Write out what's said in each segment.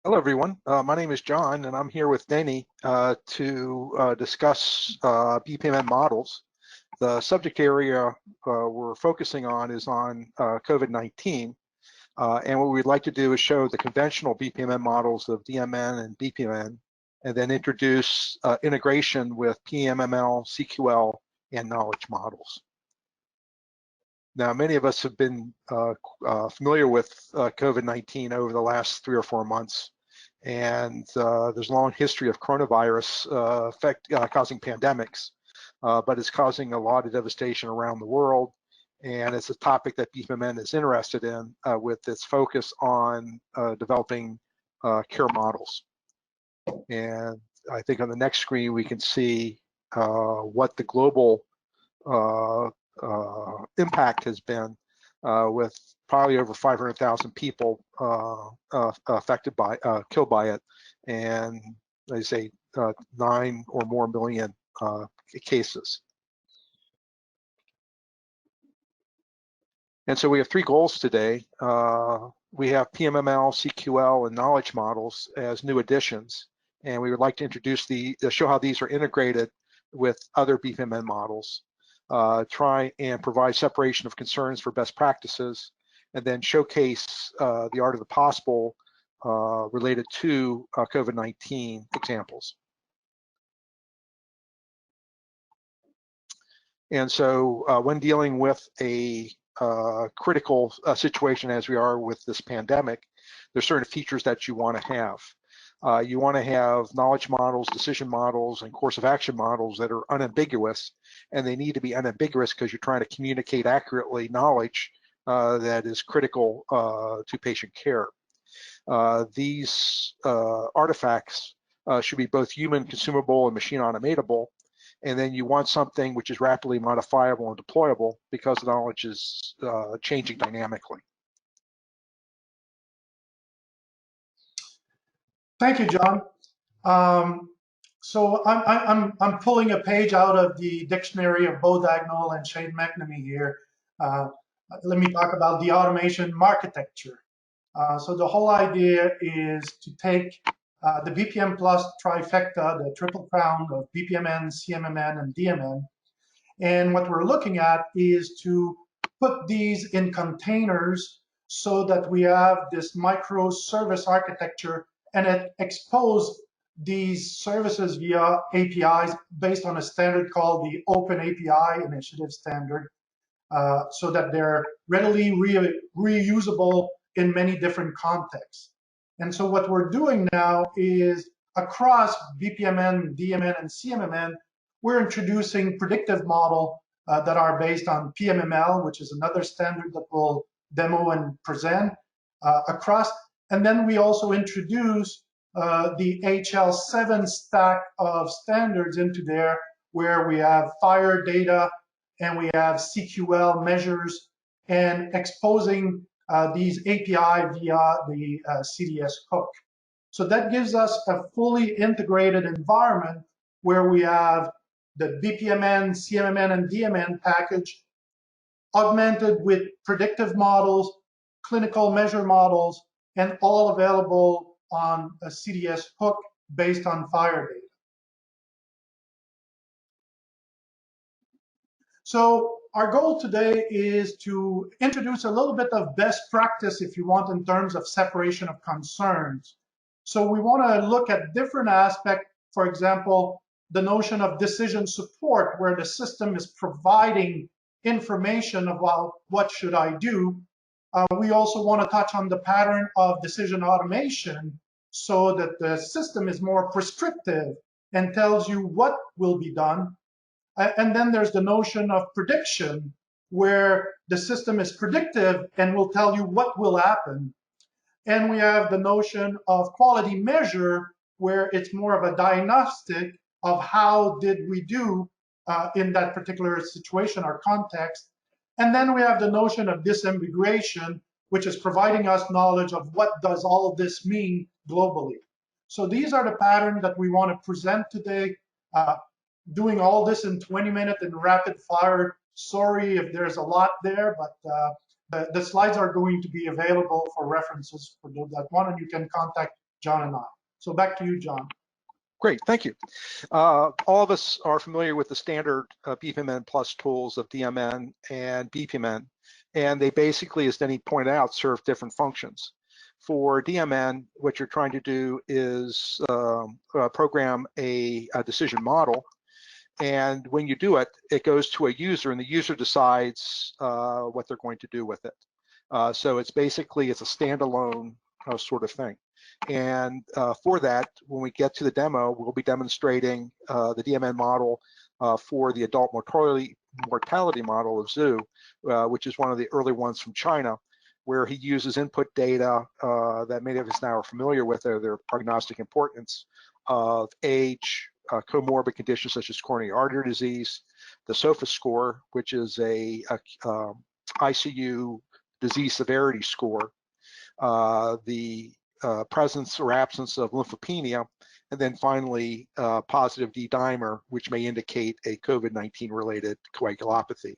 Hello, everyone. My name is John, and I'm here with Denis to discuss BPM models. The subject area we're focusing on is on COVID-19, and what we'd like to do is show the conventional BPM models of DMN and BPMN, and then introduce integration with PMML, CQL, and knowledge models. Now, many of us have been familiar with COVID-19 over the last 3 or 4 months. And there's a long history of coronavirus causing pandemics, but it's causing a lot of devastation around the world. And it's a topic that BPMN is interested in with its focus on developing care models. And I think on the next screen, we can see what the global impact has been with probably over 500,000 people affected by, killed by it, and they say 9 or more million cases. And so we have 3 goals today. We have PMML, CQL, and knowledge models as new additions, and we would like to introduce show how these are integrated with other BPMN models. Try and provide separation of concerns for best practices, and then showcase the art of the possible related to COVID-19 examples. And so when dealing with a critical situation as we are with this pandemic, there's certain features that you want to have. You want to have knowledge models, decision models, and course of action models that are unambiguous, and they need to be unambiguous because you're trying to communicate accurately knowledge that is critical to patient care. These artifacts should be both human consumable and machine automatable, and then you want something which is rapidly modifiable and deployable because the knowledge is changing dynamically. Thank you, John. So I'm pulling a page out of the dictionary of Bo Dagnall and Shane McNamee here. Let me talk about the automation architecture. So the whole idea is to take the BPM plus trifecta, the triple crown of BPMN, CMMN, and DMN, and what we're looking at is to put these in containers so that we have this microservice architecture and it expose these services via APIs based on a standard called the Open API Initiative Standard, so that they're readily reusable in many different contexts. And so what we're doing now is across BPMN, DMN, and CMMN, we're introducing predictive model that are based on PMML, which is another standard that we'll demo and present across. And then we also introduce the HL7 stack of standards into there, where we have FHIR data and we have CQL measures and exposing these API via the CDS hook. So that gives us a fully integrated environment where we have the BPMN, CMMN, and DMN package augmented with predictive models, clinical measure models, and all available on a CDS hook based on FHIR data. So our goal today is to introduce a little bit of best practice, if you want, in terms of separation of concerns. So we want to look at different aspects, for example, the notion of decision support, where the system is providing information about what should I do. We also want to touch on the pattern of decision automation so that the system is more prescriptive and tells you what will be done. And then there's the notion of prediction, where the system is predictive and will tell you what will happen. And we have the notion of quality measure, where it's more of a diagnostic of how did we do in that particular situation or context. And then we have the notion of disambiguation, which is providing us knowledge of what does all of this mean globally. So these are the patterns that we want to present today. Doing all this in 20 minutes in rapid fire. Sorry if there's a lot there, but the slides are going to be available for references for those that want, and you can contact John and I. So back to you, John. Great, thank you. All of us are familiar with the standard BPMN plus tools of DMN and BPMN, and they basically, as Denis pointed out, serve different functions. For DMN, what you're trying to do is program a decision model, and when you do it, it goes to a user, and the user decides what they're going to do with it. So it's basically, it's a standalone sort of thing. And for that, when we get to the demo, we'll be demonstrating the DMN model for the adult mortality model of Zhu, which is one of the early ones from China, where he uses input data that many of us now are familiar with, their prognostic importance of age, comorbid conditions such as coronary artery disease, the SOFA score, which is a ICU disease severity score, the presence or absence of lymphopenia, and then finally positive D-dimer, which may indicate a COVID-19 related coagulopathy.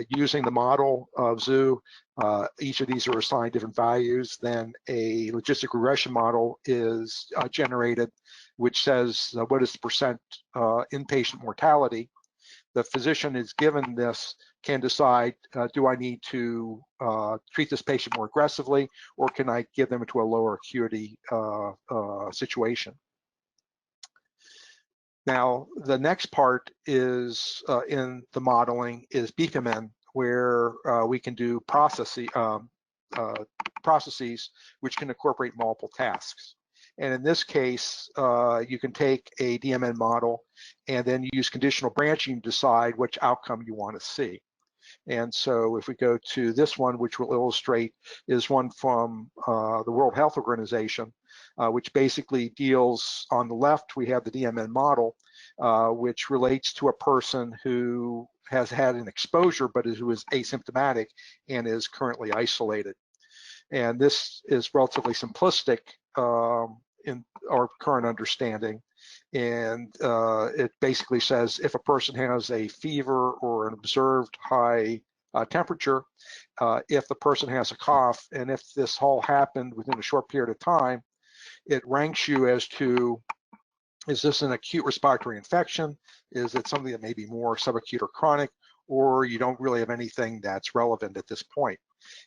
Using the model of Zhu, each of these are assigned different values. Then a logistic regression model is generated, which says what is the percent inpatient mortality. The physician is given this, can decide, do I need to treat this patient more aggressively, or can I give them into a lower acuity situation? Now, the next part is in the modeling is BPMN, where we can do processes which can incorporate multiple tasks. And in this case, you can take a DMN model and then use conditional branching to decide which outcome you want to see. And so if we go to this one, which will illustrate, is one from the World Health Organization, which basically deals, on the left, we have the DMN model, which relates to a person who has had an exposure, but who is asymptomatic and is currently isolated. And this is relatively simplistic in our current understanding. And it basically says if a person has a fever or an observed high temperature, if the person has a cough, and if this all happened within a short period of time, it ranks you as to, is this an acute respiratory infection? Is it something that may be more subacute or chronic, or you don't really have anything that's relevant at this point?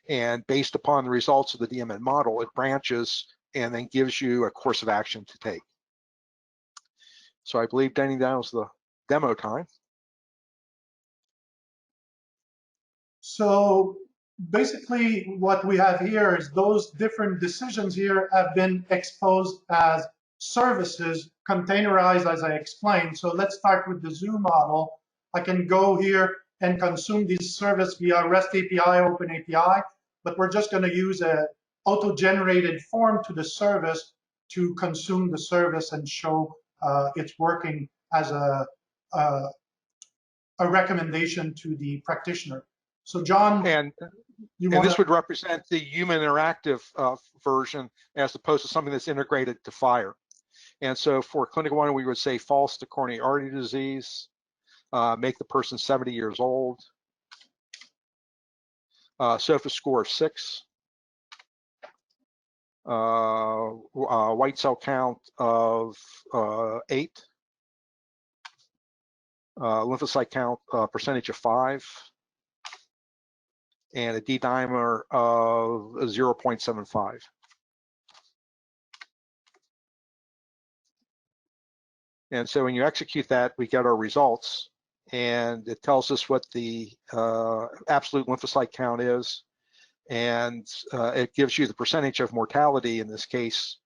And based upon the results of the DMN model, it branches and then gives you a course of action to take. So I believe, Denis, that was the demo time. So basically what we have here is those different decisions here have been exposed as services containerized, as I explained. So let's start with the Zhu model. I can go here and consume this service via REST API, Open API, but we're just going to use a auto-generated form to the service to consume the service and show it's working as a recommendation to the practitioner. So John, and this would represent the human interactive version as opposed to something that's integrated to FHIR. And so for clinical one, we would say false to coronary artery disease, make the person 70 years old, SOFA score of 6, white cell count of 8, lymphocyte count percentage of 5, and a D-dimer of 0.75. And so when you execute that, we get our results, and it tells us what the absolute lymphocyte count is, and it gives you the percentage of mortality, in this case,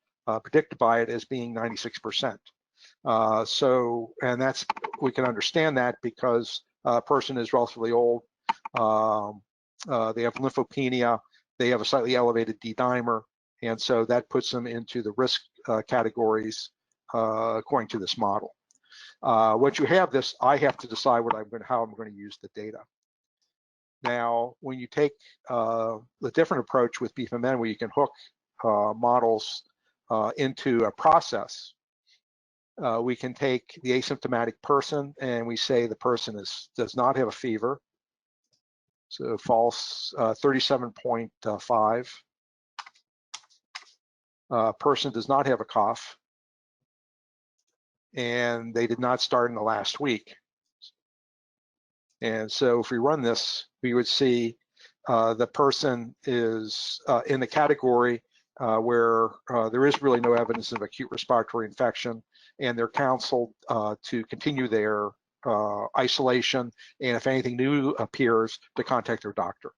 predicted by it as being 96%. So, and that's, we can understand that because a person is relatively old, they have lymphopenia, they have a slightly elevated D-dimer, and so that puts them into the risk categories according to this model. Once you have this, I have to decide how I'm going to use the data. Now, when you take the different approach with BPMN, where you can hook models into a process, we can take the asymptomatic person and we say the person does not have a fever. So false 37.5. person does not have a cough, and they did not start in the last week. And so if we run this, we would see the person is in the category where there is really no evidence of acute respiratory infection, and they're counseled to continue their isolation, and if anything new appears, to contact their doctor.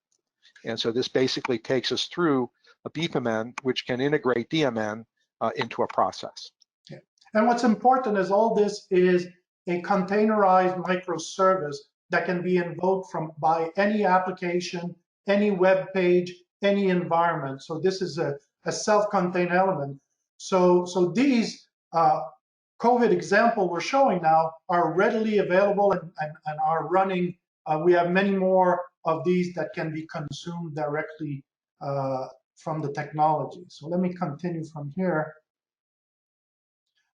And so this basically takes us through a BPMN, which can integrate DMN into a process. Yeah. And what's important is all this is a containerized microservice that can be invoked by any application, any web page, any environment. So this is a self-contained element. So these COVID example we're showing now are readily available and are running. We have many more of these that can be consumed directly from the technology. So let me continue from here.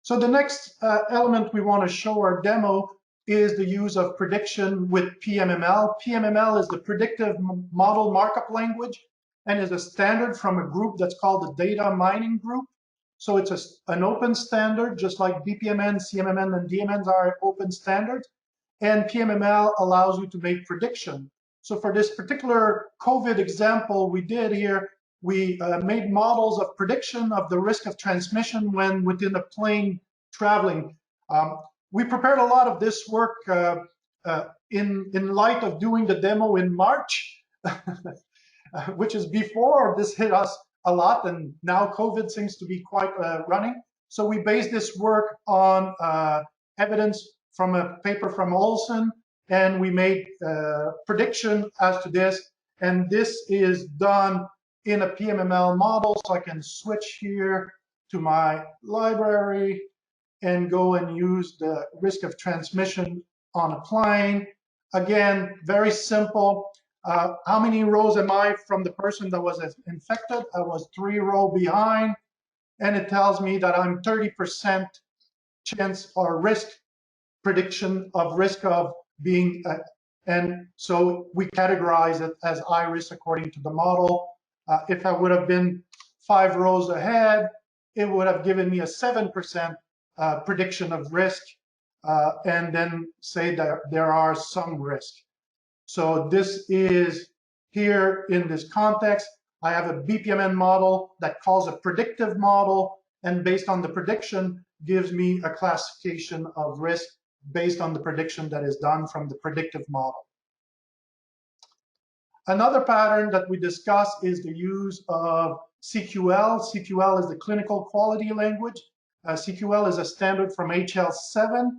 So the next element we want to show our demo is the use of prediction with PMML. PMML is the Predictive Model Markup Language and is a standard from a group that's called the Data Mining Group. So it's an open standard, just like BPMN, CMMN, and DMNs are open standards. And PMML allows you to make prediction. So for this particular COVID example we did here, we made models of prediction of the risk of transmission when within a plane traveling. We prepared a lot of this work in light of doing the demo in March, which is before this hit us a lot, and now COVID seems to be quite running. So we based this work on evidence from a paper from Olson, and we made prediction as to this, and this is done in a PMML model. So I can switch here to my library and go and use the risk of transmission on a plane. Again, very simple. How many rows am I from the person that was infected? I was 3 rows behind, and it tells me that I'm 30% chance or risk prediction of risk of being, and so we categorize it as high risk according to the model. If I would have been 5 rows ahead, it would have given me a 7% prediction of risk, and then say that there are some risk. So this is here in this context. I have a BPMN model that calls a predictive model, and based on the prediction, gives me a classification of risk based on the prediction that is done from the predictive model. Another pattern that we discuss is the use of CQL. CQL is the clinical quality language. CQL is a standard from HL7,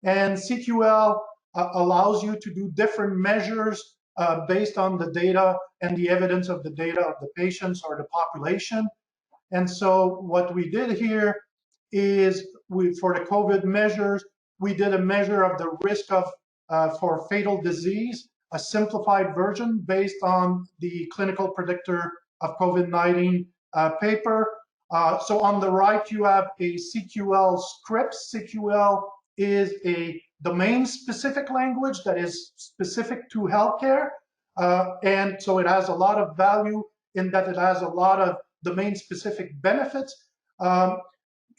and CQL allows you to do different measures based on the data and the evidence of the data of the patients or the population. And so what we did here is for the COVID measures, we did a measure of the risk of for fatal disease, a simplified version based on the clinical predictor of COVID-19 paper. So on the right, you have a CQL script. CQL is a domain-specific language that is specific to healthcare. And so it has a lot of value in that it has a lot of domain-specific benefits.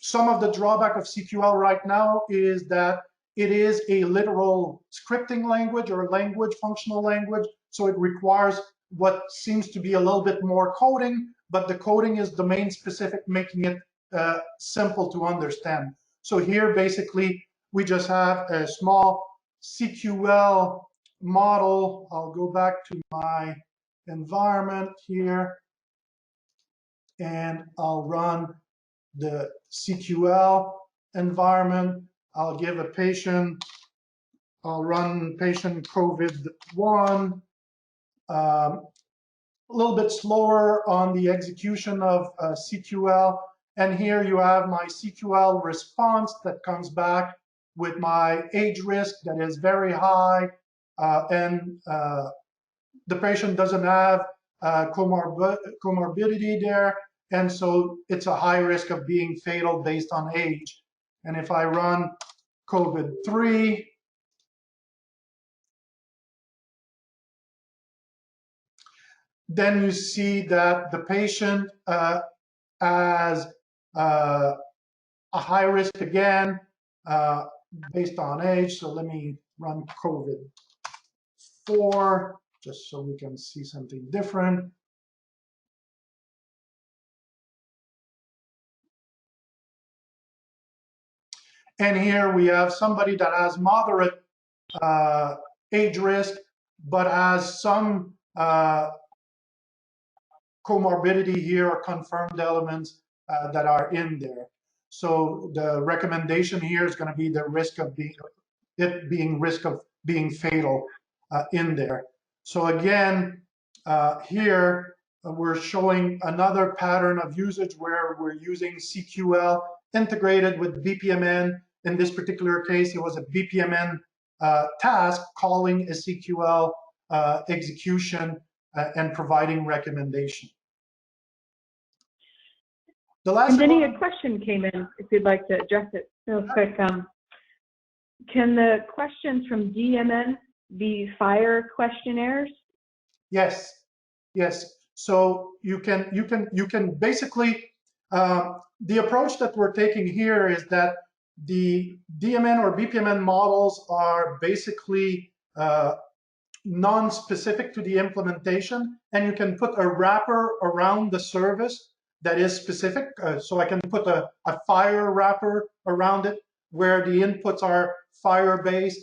Some of the drawback of CQL right now is that it is a literal scripting language or a language, functional language. So it requires what seems to be a little bit more coding, but the coding is domain-specific, making it simple to understand. So here, basically, we just have a small CQL model. I'll go back to my environment here, and I'll run the CQL environment. I'll give a patient, I'll run patient COVID-1, a little bit slower on the execution of CQL. And here you have my CQL response that comes back with my age risk that is very high, and the patient doesn't have comorbidity there, and so it's a high risk of being fatal based on age. And if I run COVID-3, then you see that the patient has a high risk again, based on age. So let me run COVID-4, just so we can see something different. And here we have somebody that has moderate age risk, but has some comorbidity here or confirmed elements that are in there. So the recommendation here is going to be the risk of being fatal in there. So again, here we're showing another pattern of usage where we're using CQL integrated with BPMN. In this particular case, it was a BPMN task calling a CQL execution and providing recommendation. The last and Denis, a question came in, if you'd like to address it real quick. Can the questions from DMN be fire questionnaires? Yes, yes. So you can basically, the approach that we're taking here is that the DMN or BPMN models are basically non-specific to the implementation, and you can put a wrapper around the service that is specific. So I can put a fire wrapper around it where the inputs are fire-based,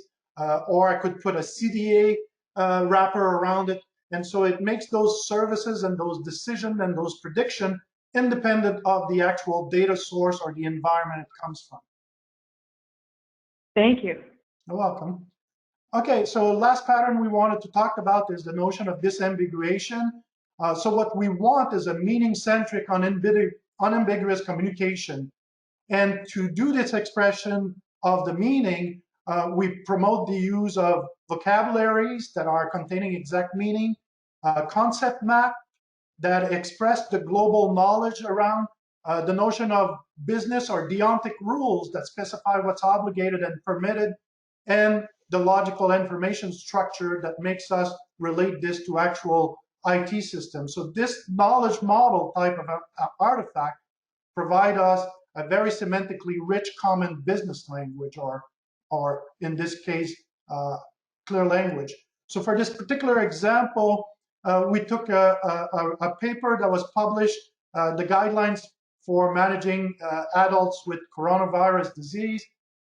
or I could put a CDA wrapper around it. And so it makes those services and those decisions and those prediction independent of the actual data source or the environment it comes from. Thank you. You're welcome. Okay, so last pattern we wanted to talk about is the notion of disambiguation. So what we want is a meaning-centric, unambiguous communication. And to do this expression of the meaning, we promote the use of vocabularies that are containing exact meaning, concept map that express the global knowledge around the notion of business or deontic rules that specify what's obligated and permitted, and the logical information structure that makes us relate this to actual IT systems. So this knowledge model type of artifact provide us a very semantically rich common business language, or in this case, clear language. So for this particular example, we took a paper that was published, the guidelines for managing adults with coronavirus disease.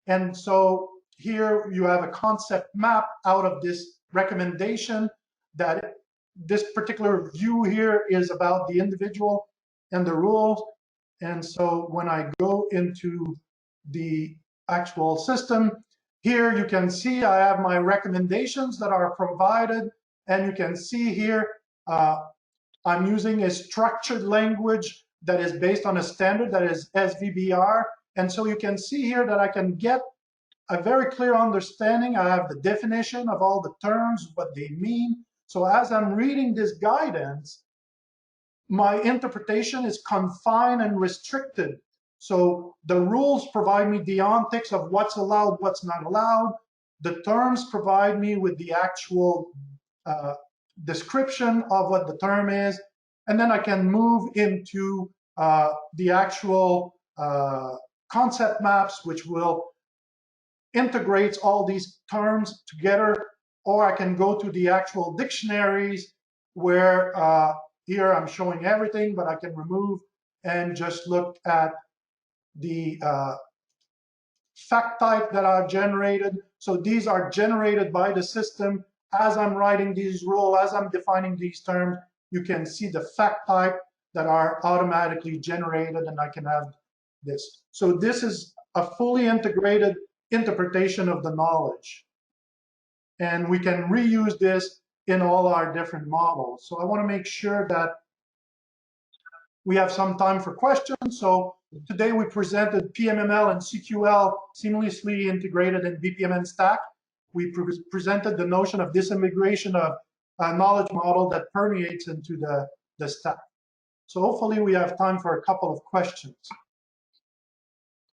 And so here you have a concept map out of this recommendation that this particular view here is about the individual and the rules. And so when I go into the actual system, here you can see I have my recommendations that are provided, and you can see here I'm using a structured language that is based on a standard that is SVBR. And so you can see here that I can get a very clear understanding. I have the definition of all the terms, what they mean. So as I'm reading this guidance, my interpretation is confined and restricted. So the rules provide me deontics of what's allowed, what's not allowed. The terms provide me with the actual description of what the term is. And then I can move into the actual concept maps, which will integrate all these terms together. Or I can go to the actual dictionaries where here I'm showing everything, but I can remove and just look at the fact type that I've generated. So these are generated by the system. As I'm writing these rules, as I'm defining these terms, you can see the fact type that are automatically generated, and I can have this. So this is a fully integrated interpretation of the knowledge. And we can reuse this in all our different models. So I want to make sure that we have some time for questions. So today we presented PMML and CQL seamlessly integrated in BPMN stack. We presented the notion of disambiguation of a knowledge model that permeates into the stack. So hopefully we have time for a couple of questions.